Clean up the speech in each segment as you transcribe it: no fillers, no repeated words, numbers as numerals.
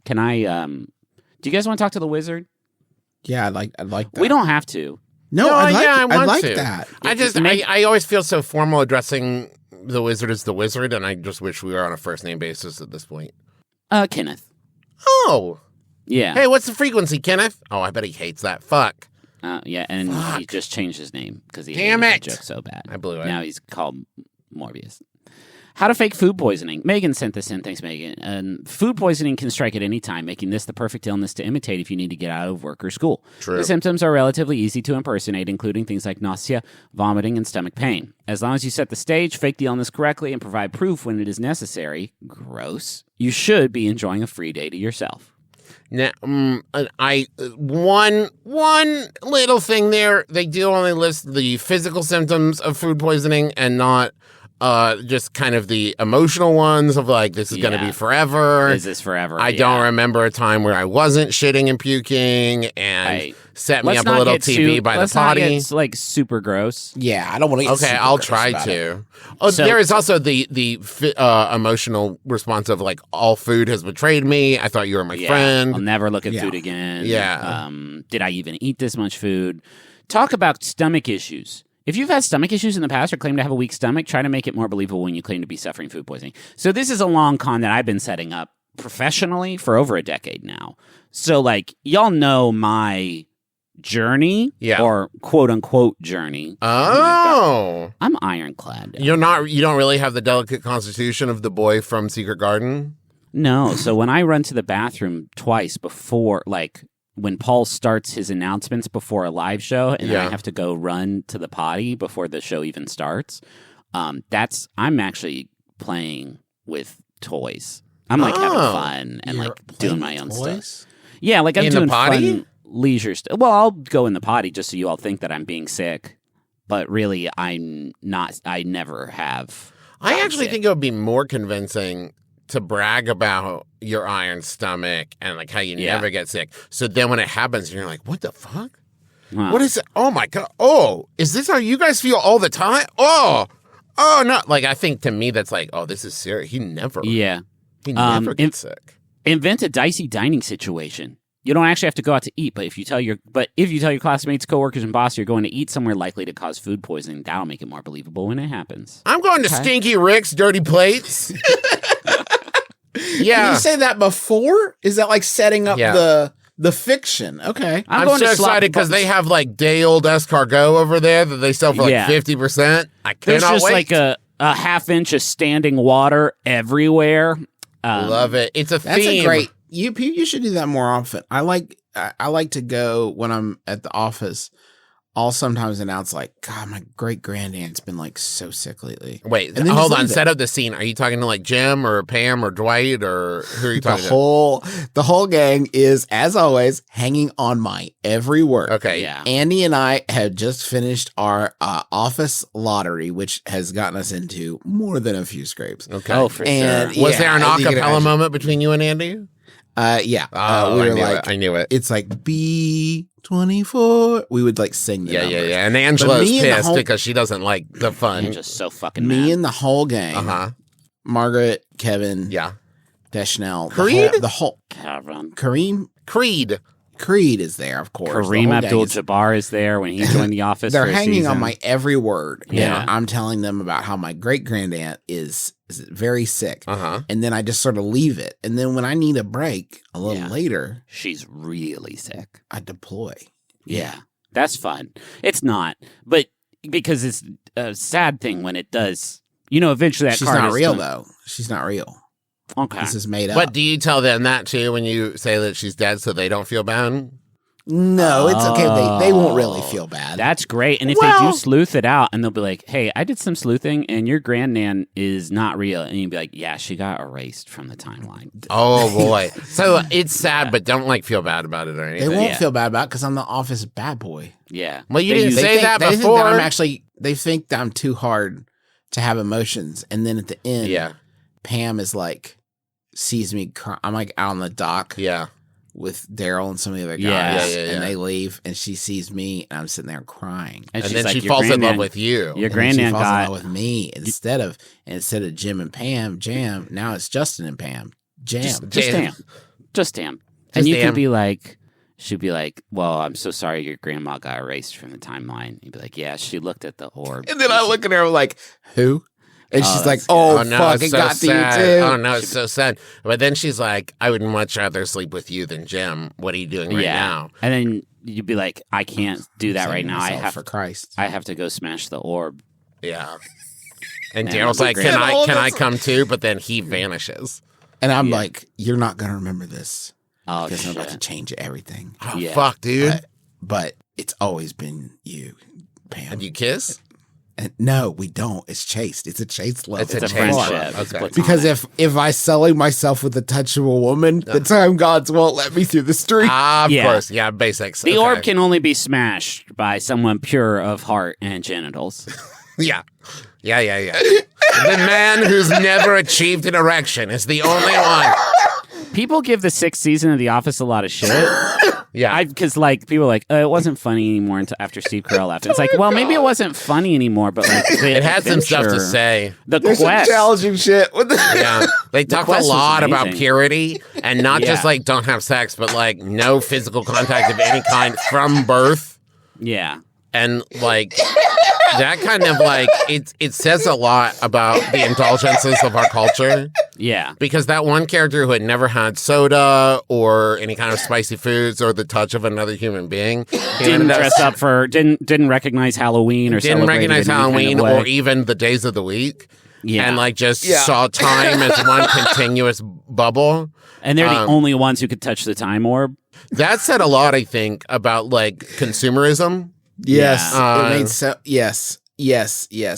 Can I? Do you guys want to talk to the wizard? Yeah, I'd like that. We don't have to. No, I I'd like to. that. I always feel so formal addressing the wizard as the wizard, and I just wish we were on a first name basis at this point. Kenneth. Oh. Yeah. Hey, what's the frequency, Kenneth? Oh, I bet he hates that. Fuck. Yeah, and he just changed his name because he Damn hated it. the joke so bad. I blew it. Now he's called Morbius. How to fake food poisoning. Megan sent this in. Thanks, Megan. Food poisoning can strike at any time, making this the perfect illness to imitate if you need to get out of work or school. True. The symptoms are relatively easy to impersonate, including things like nausea, vomiting, and stomach pain. As long as you set the stage, fake the illness correctly, and provide proof when it is necessary, gross, you should be enjoying a free day to yourself. Now, one little thing there. They do only list the physical symptoms of food poisoning and not just kind of the emotional ones of like, this is going to be forever. Is this forever? I don't remember a time where I wasn't shitting and puking and set me up a little TV by the potty. It's like super gross. Yeah, I don't want to get Okay, I'll try to. Oh, So- there is also the emotional response of like, all food has betrayed me. I thought you were my friend. I'll never look at food again. Yeah. Did I even eat this much food? Talk about stomach issues. If you've had stomach issues in the past or claim to have a weak stomach, try to make it more believable when you claim to be suffering food poisoning. So this is a long con that I've been setting up professionally for over a decade now. So like, y'all know my journey or quote unquote journey. Oh. I'm ironclad. You don't really have the delicate constitution of the boy from Secret Garden? No. So when I run to the bathroom twice before, like, when Paul starts his announcements before a live show and then I have to go run to the potty before the show even starts, I'm actually playing with toys. I'm like having fun and like doing my own stuff. Yeah, like I'm doing fun leisure stuff. Well, I'll go in the potty just so you all think that I'm being sick, but really I'm not. I never have. I actually think it would be more convincing to brag about your iron stomach and like how you never get sick. So then when it happens, you're like, what the fuck? What is it? Oh my God. Oh, is this how you guys feel all the time? Oh, no. Like, I think to me, that's like, oh, this is serious. He never gets sick. Invent a dicey dining situation. You don't actually have to go out to eat, but if you tell your classmates, coworkers, and boss you're going to eat somewhere likely to cause food poisoning, that'll make it more believable when it happens. I'm going to Stinky Rick's Dirty Plates. Yeah. Did you say that before? Is that like setting up the fiction? Okay. I'm so excited because they have like day old escargot over there that they sell for like 50%. I cannot There's just wait. like a half inch of standing water everywhere. Love it. It's a theme. That's a great. You should do that more often. I like to go when I'm at the office. I'll sometimes announce like, God, my great granddad's been like so sick lately. Wait, hold on. Set up the scene. Are you talking to like Jim or Pam or Dwight or who are you talking to? The whole gang is, as always, hanging on my every word. Okay. Yeah. Andy and I have just finished our office lottery, which has gotten us into more than a few scrapes. Okay. Oh, for sure. Was there an acapella moment between you and Andy? Yeah. Oh, we were I knew it. It's like B24. We would like sing the numbers. Yeah. And Angela's pissed because she doesn't like the fun. I'm just so fucking Me mad. and the whole gang. Margaret, Kevin, Deschanel, Creed? the whole Kareem, Creed is there, of course. Kareem Abdul-Jabbar is there when he joined the office. They're for a hanging season. on my every word. Yeah. And I'm telling them about how my great granddaunt is very sick. And then I just sort of leave it. And then when I need a break a little later, she's really sick. I deploy. Yeah. That's fun. It's not, but because it's a sad thing when it does. You know, eventually that She's card not is real, done. though. She's not real. Okay. This is made up. But do you tell them that too when you say that she's dead so they don't feel bad? No, it's okay. They won't really feel bad. That's great. And if they do sleuth it out and they'll be like, hey, I did some sleuthing and your grandnan is not real. And you'd be like, yeah, she got erased from the timeline. Oh, boy. So it's sad, but don't like feel bad about it or anything. They won't feel bad about it because I'm the office bad boy. Yeah. Well, you didn't say that before. They think that I'm too hard to have emotions. And then at the end, Pam is like, sees me cry. I'm like out on the dock. Yeah. With Daryl and some of the other guys, and they leave, and she sees me, and I'm sitting there crying, and then she falls in love with you. Your granddad falls in love with me instead of Jim and Pam, Jam. Now it's Justin and Pam, Jam. Just Jam. Justam. And you could be like, she'd be like, well, I'm so sorry your grandma got erased from the timeline. You'd be like, yeah, she looked at the orb. And then I look at her like, who? And she's like, no, fuck, it so got to you sad. too. Oh, no, it's so sad. But then she's like, I would much rather sleep with you than Jim. What are you doing right now? And then you'd be like, I can't do that right now. For Christ. I have to go smash the orb. Yeah. And Daryl's like, can I come too? But then he vanishes. And I'm like, you're not going to remember this. Oh, because I'm about to change everything. Oh, fuck, dude. But it's always been you, Pam. And you kiss? And no, we don't. It's chaste. It's a chaste love. It's a friendship. Okay. Because if I sully myself with the touch of a woman, the time gods won't let me through the street. Of course. Yeah, basics. The orb can only be smashed by someone pure of heart and genitals. Yeah. The man who's never achieved an erection is the only one. People give the 6th season of The Office a lot of shit. Yeah. Because, like, people are like, it wasn't funny anymore until after Steve Carell left. It's like, well, maybe it wasn't funny anymore, but, like, it had some stuff to say. There's some challenging shit. Yeah. They talked a lot about purity and not just, like, don't have sex, but, like, no physical contact of any kind from birth. Yeah. And, like, that kind of, like, it says a lot about the indulgences of our culture. Yeah. Because that one character who had never had soda or any kind of spicy foods or the touch of another human being didn't dress up for, didn't recognize Halloween or didn't recognize Halloween or even the days of the week. Yeah. And, like, just saw time as one continuous bubble. And they're the only ones who could touch the time orb. That said a lot, I think, about, like, consumerism. Yes. Yeah. It made so yes.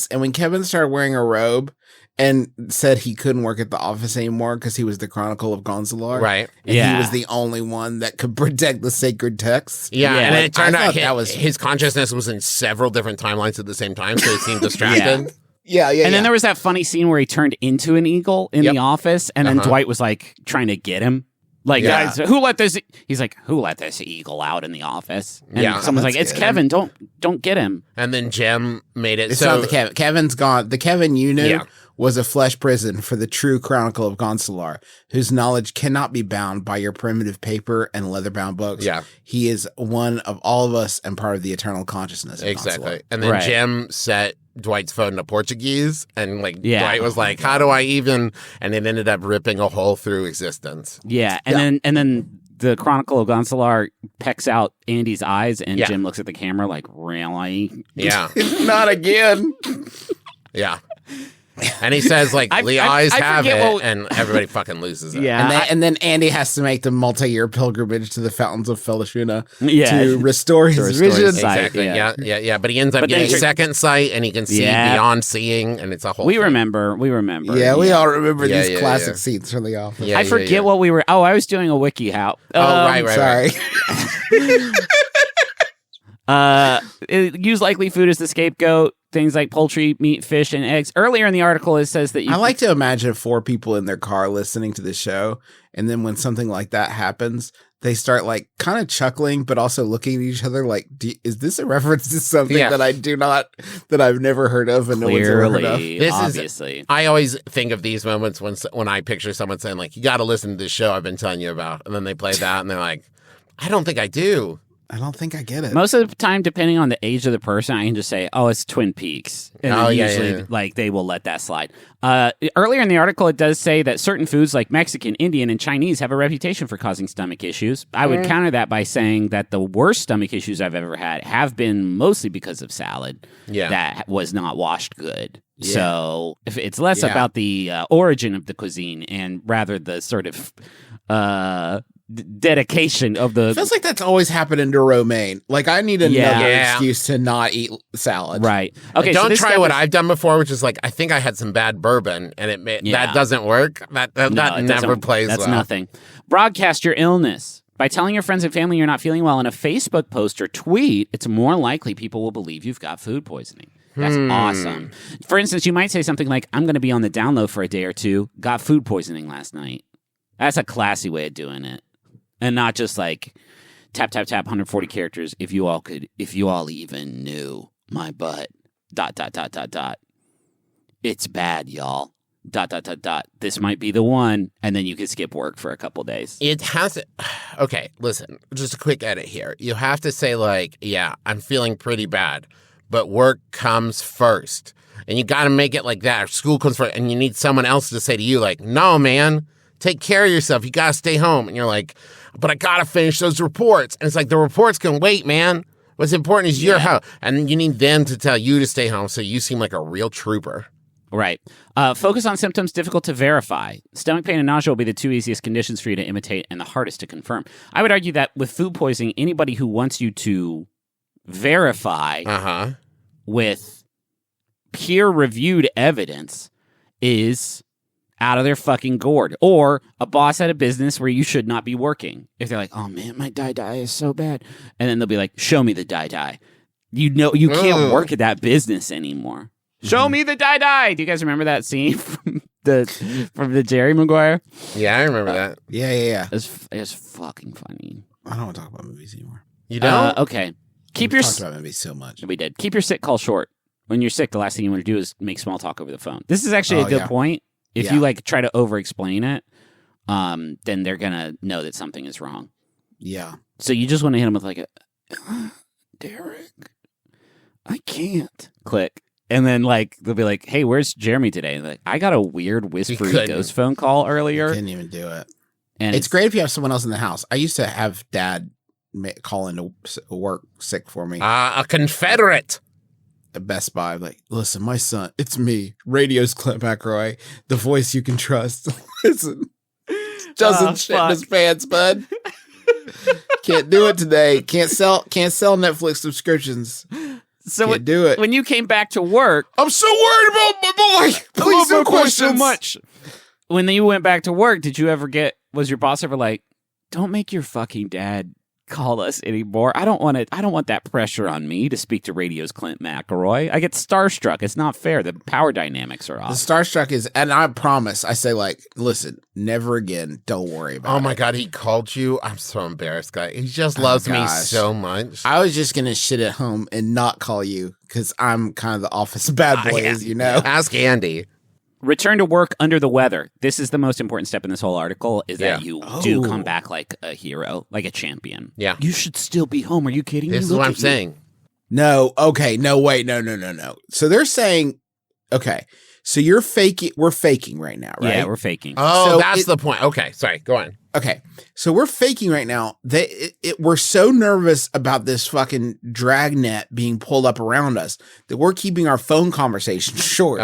And when Kevin started wearing a robe and said he couldn't work at the office anymore because he was the Chronicle of Gonzalar. Right. And he was the only one that could protect the sacred texts. Yeah. And it turned out his consciousness was in several different timelines at the same time, so he seemed distracted. Yeah. And then there was that funny scene where he turned into an eagle in the office, and then Dwight was like trying to get him. Like, guys, who let this? He's like, who let this eagle out in the office? And someone's like, it's Kevin. Don't get him. And then Jem made it. It's not the Kevin. Kevin's gone. The Kevin you knew was a flesh prison for the true Chronicle of Gonzalar, whose knowledge cannot be bound by your primitive paper and leather-bound books. Yeah, he is one of all of us and part of the eternal consciousness. Of exactly. Gonzalar. And then Jem set Dwight's phone to Portuguese, and like Dwight was like, "How do I even?" And it ended up ripping a hole through existence. Yeah, and then the Chronicle of Gonzalar pecks out Andy's eyes, and Jim looks at the camera like, "Really? Yeah, not again." Yeah. And he says, like, the eyes have it, and everybody fucking loses it. Yeah. And then Andy has to make the multi-year pilgrimage to the Fountains of Felishuna to restore his vision. Exactly. Yeah. But he ends up getting second sight, and he can see beyond seeing, and it's a whole thing. remember. Yeah, we all remember these classic scenes from The Office. I forget what we were... Oh, I was doing a wiki how. Right. Sorry. Use likely food as the scapegoat. Things like poultry, meat, fish, and eggs. Earlier in the article, it says that you... I like to imagine 4 people in their car listening to the show, and then when something like that happens, they start like kind of chuckling, but also looking at each other like, is this a reference to something that I've never heard of and no one's ever heard of? Obviously. I always think of these moments when I picture someone saying like, you got to listen to this show I've been telling you about. And then they play that and they're like, I don't think I do. I don't think I get it. Most of the time, depending on the age of the person, I can just say, "Oh, it's Twin Peaks," and usually, like, they will let that slide. Earlier in the article, it does say that certain foods like Mexican, Indian, and Chinese have a reputation for causing stomach issues. I would counter that by saying that the worst stomach issues I've ever had have been mostly because of salad that was not washed good. Yeah. So if it's less about the origin of the cuisine and rather the sort of dedication of the... It feels like that's always happened to romaine. Like, I need another excuse to not eat salad. Right. Okay. Don't try what I've done before, which is like, I think I had some bad bourbon, and that doesn't work. That never plays well. That's nothing. Broadcast your illness. By telling your friends and family you're not feeling well in a Facebook post or tweet, it's more likely people will believe you've got food poisoning. That's awesome. For instance, you might say something like, I'm going to be on the down low for a day or two. Got food poisoning last night. That's a classy way of doing it. And not just like tap, 140 characters. If you all even knew my butt, ... It's bad, y'all. This might be the one, and then you can skip work for a couple days. It has to. Okay, listen, just a quick edit here. You have to say, like, yeah, I'm feeling pretty bad, but work comes first. And you got to make it like that. Or school comes first, and you need someone else to say to you, like, no, man, take care of yourself. You got to stay home. And you're like, but I got to finish those reports. And it's like, the reports can wait, man. What's important is your health. And you need them to tell you to stay home, so you seem like a real trooper. Right. Focus on symptoms difficult to verify. Stomach pain and nausea will be the two easiest conditions for you to imitate and the hardest to confirm. I would argue that with food poisoning, anybody who wants you to verify with peer-reviewed evidence is out of their fucking gourd. Or a boss at a business where you should not be working. If they're like, oh man, my die is so bad. And then they'll be like, show me the die. You know, you can't work at that business anymore. Show me the die. Do you guys remember that scene from the Jerry Maguire? Yeah, I remember that. Yeah. It was fucking funny. I don't want to talk about movies anymore. You don't? Okay. We've talked about movies so much. We did. Keep your sick call short. When you're sick, the last thing you want to do is make small talk over the phone. This is actually a good point. If you like try to over-explain it, then they're gonna know that something is wrong. Yeah. So you just want to hit them with like Derek, I can't. Click. And then, like, they'll be like, hey, where's Jeremy today? And like, I got a weird whispery ghost phone call earlier. Couldn't even do it. And it's great if you have someone else in the house. I used to have Dad call into work sick for me. A Confederate. At Best Buy, like, listen, my son, it's me, Radio's Clint McElroy, the voice you can trust. Listen, doesn't shit in his pants, bud. Can't do it today. Can't sell Netflix subscriptions. So Can't do it. When you came back to work, I'm so worried about my boy. Please no questions. So much. When you went back to work, did you ever was your boss ever like, don't make your fucking dad call us anymore? I don't want that pressure on me to speak to Radio's Clint McElroy. I get starstruck. It's not fair. The power dynamics are off. The starstruck is, and I promise, I say, like, listen, never again. Don't worry about it. Oh my God, he called you? I'm so embarrassed, guy. He just loves me so much. I was just going to shit at home and not call you because I'm kind of the office bad boy, as you know. Ask Andy. Return to work under the weather. This is the most important step in this whole article, is that you do come back like a hero, like a champion. Yeah. You should still be home. Are you kidding me? This is what I'm saying. No. Okay. No, wait. No. So they're saying, okay, so you're faking. We're faking right now, right? Yeah, we're faking. Oh, so that's the point. Okay. Sorry. Go on. Okay. So we're faking right now. We're so nervous about this fucking dragnet being pulled up around us that we're keeping our phone conversation short.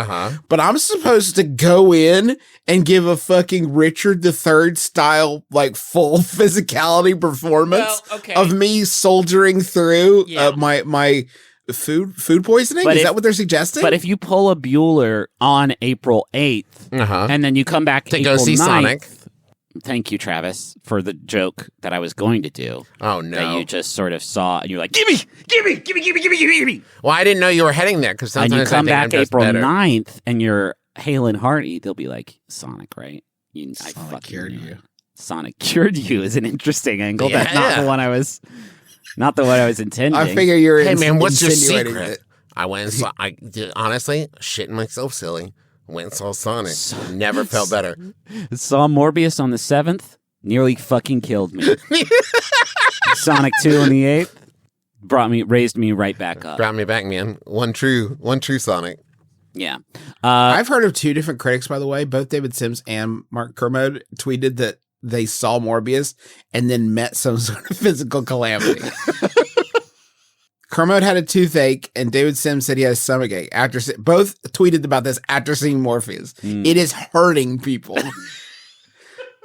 But I'm supposed to go in and give a fucking Richard III style, like, full physicality performance of me soldiering through my food poisoning? Is that what they're suggesting? But if you pull a Bueller on April 8th and then you come back to April go see 9th, Sonic. Thank you, Travis, for the joke that I was going to do. Oh, no. That you just sort of saw, and you're like, give me. Well, I didn't know you were heading there, because sometimes and you come I think back April 9th, and you're hale and hearty, they'll be like, Sonic, right? Sonic cured you. Sonic cured you is an interesting angle. That's not the one I was intending. I figure you're hey, man, what's your secret? It. I went and saw, honestly, shitting myself silly. Went and saw Sonic. Never felt better. Saw Morbius on the 7th. Nearly fucking killed me. Sonic 2 on the 8th. Raised me right back up. Brought me back, man. One true Sonic. Yeah. I've heard of two different critics, by the way. Both David Sims and Mark Kermode tweeted that they saw Morbius and then met some sort of physical calamity. Kermode had a toothache, and David Sims said he had a stomachache. Both tweeted about this after seeing Morpheus. It is hurting people.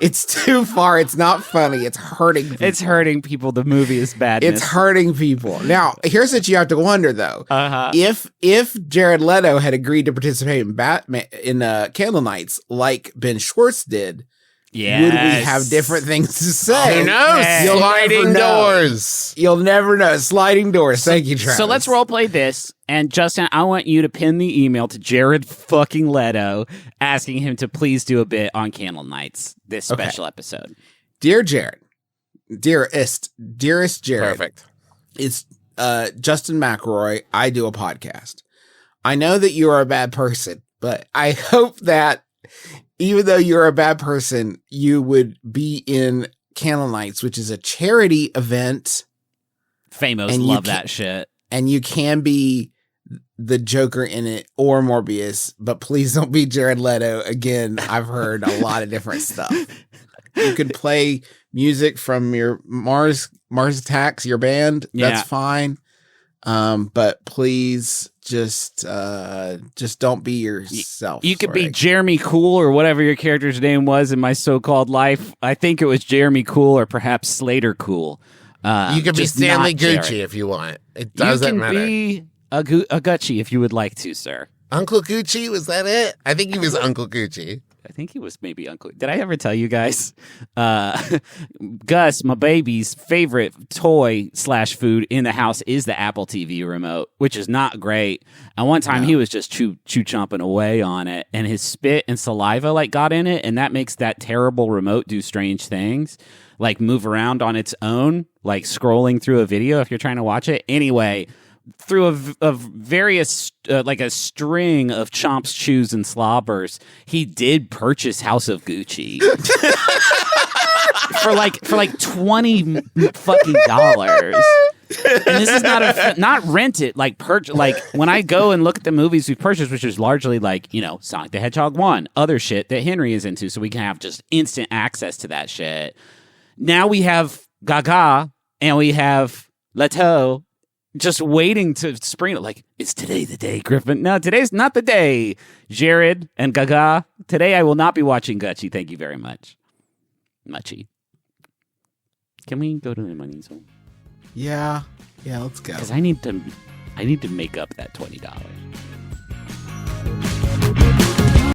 It's too far. It's not funny. It's hurting people. It's hurting people. The movie is badness. It's hurting people. Now, here's what you have to wonder, though. If Jared Leto had agreed to participate in Candle Nights like Ben Schwartz did, would we have different things to say? Who knows? Sliding doors. You'll never know. Sliding doors. Thank you, Travis. So let's role play this. And Justin, I want you to pin the email to Jared fucking Leto asking him to please do a bit on Candle Nights, this special episode. Dear Jared, dearest Jared. Perfect. It's Justin McElroy. I do a podcast. I know that you are a bad person, but I hope that even though you're a bad person, you would be in Candle Nights, which is a charity event. Famous love that shit. And you can be the Joker in it or Morbius, but please don't be Jared Leto. Again, I've heard a lot of different stuff. You could play music from your Mars Attacks, your band. That's fine. But please just don't be yourself. You could be Jeremy Cool or whatever your character's name was in My So-Called Life. I think it was Jeremy Cool or perhaps Slater Cool. You could be Stanley Gucci if you want. It doesn't matter. You can be a Gucci if you would like to, sir. Uncle Gucci, was that it? I think he was Uncle Gucci. I think he was maybe Uncle. Did I ever tell you guys? Gus, my baby's favorite toy / food in the house is the Apple TV remote, which is not great. And one time he was just chew chomping away on it, and his spit and saliva like got in it, and that makes that terrible remote do strange things, like move around on its own, like scrolling through a video if you're trying to watch it. Anyway, through a various like a string of chomps, chews, and slobbers, he did purchase House of Gucci for like $20 fucking dollars. And this is not rent it, like like when I go and look at the movies we've purchased, which is largely like, you know, Sonic the Hedgehog 1, other shit that Henry is into, so we can have just instant access to that shit. Now we have Gaga and we have Leto just waiting to spring it. Like, is today the day, Griffin? No, today's not the day, Jared and Gaga. Today I will not be watching Gucci. Thank you very much. Muchy. Can we go to the money zone? Yeah, let's go. Because I need to make up that $20.